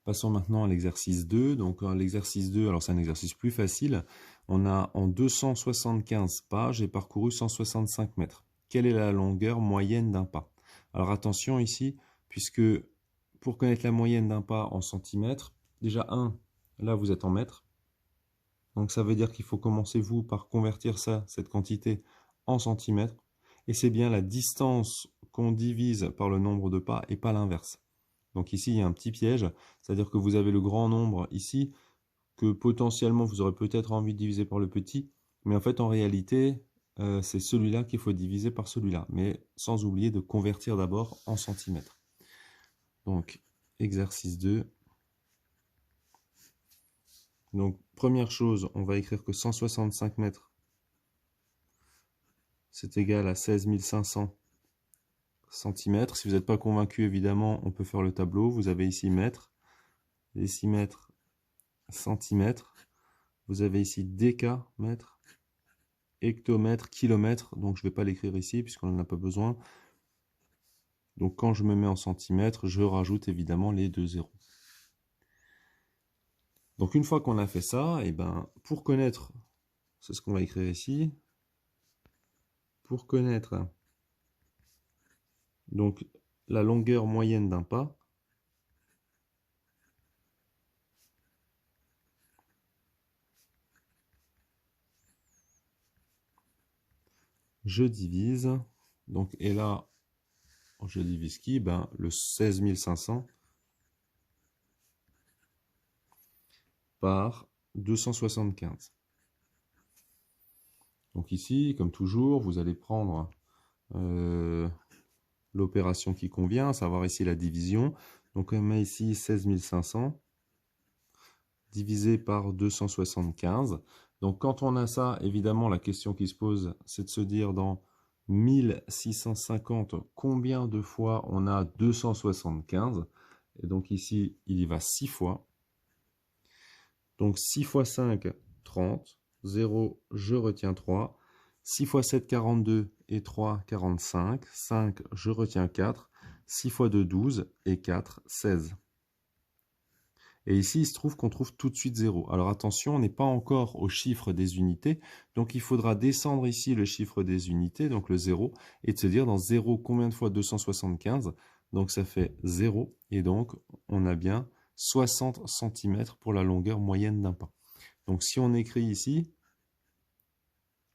Passons maintenant à l'exercice 2. Donc l'exercice 2, alors c'est un exercice plus facile. On a en 275 pas, j'ai parcouru 165 mètres. Quelle est la longueur moyenne d'un pas? Alors attention ici, puisque pour connaître la moyenne d'un pas en centimètres, déjà là vous êtes en mètres. Donc ça veut dire qu'il faut commencer vous par convertir cette quantité en centimètres. Et c'est bien la distance qu'on divise par le nombre de pas et pas l'inverse. Donc ici, il y a un petit piège, c'est-à-dire que vous avez le grand nombre ici, que potentiellement vous aurez peut-être envie de diviser par le petit, mais en fait, en réalité, c'est celui-là qu'il faut diviser par celui-là, mais sans oublier de convertir d'abord en centimètres. Donc, exercice 2. Donc, première chose, on va écrire que 165 mètres, c'est égal à 16 500 centimètres. Si vous n'êtes pas convaincu, évidemment, on peut faire le tableau. Vous avez ici mètres, décimètres, centimètres. Vous avez ici décamètre, hectomètre, kilomètre. Donc je ne vais pas l'écrire ici puisqu'on n'en a pas besoin. Donc quand je me mets en centimètres, je rajoute évidemment les 2 zéros. Donc une fois qu'on a fait ça, et ben, pour connaître, c'est ce qu'on va écrire ici, pour connaître donc la longueur moyenne d'un pas, je divise, donc, et là, je divise qui? Ben, le 16 500 par 275. Donc ici, comme toujours, vous allez prendre l'opération qui convient, à savoir ici la division. Donc on met ici 16 500 divisé par 275. Donc quand on a ça, évidemment, la question qui se pose, c'est de se dire dans 1650, combien de fois on a 275? Et donc ici, il y va 6 fois. Donc 6 fois 5, 30. 0, je retiens 3. 6 fois 7, 42 et 3, 45. 5, je retiens 4. 6 fois 2, 12 et 4, 16. Et ici, il se trouve qu'on trouve tout de suite 0. Alors attention, on n'est pas encore au chiffre des unités. Donc il faudra descendre ici le chiffre des unités, donc le 0, et de se dire dans 0, combien de fois 275? Donc ça fait 0. Et donc on a bien 60 cm pour la longueur moyenne d'un pas. Donc si on écrit ici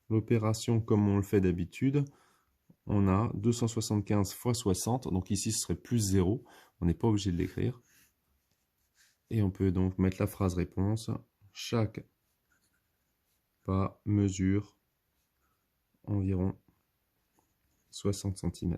l'opération comme on le fait d'habitude, on a 275 fois 60. Donc ici, ce serait plus 0. On n'est pas obligé de l'écrire. Et on peut donc mettre la phrase réponse. Chaque pas mesure environ 60 cm.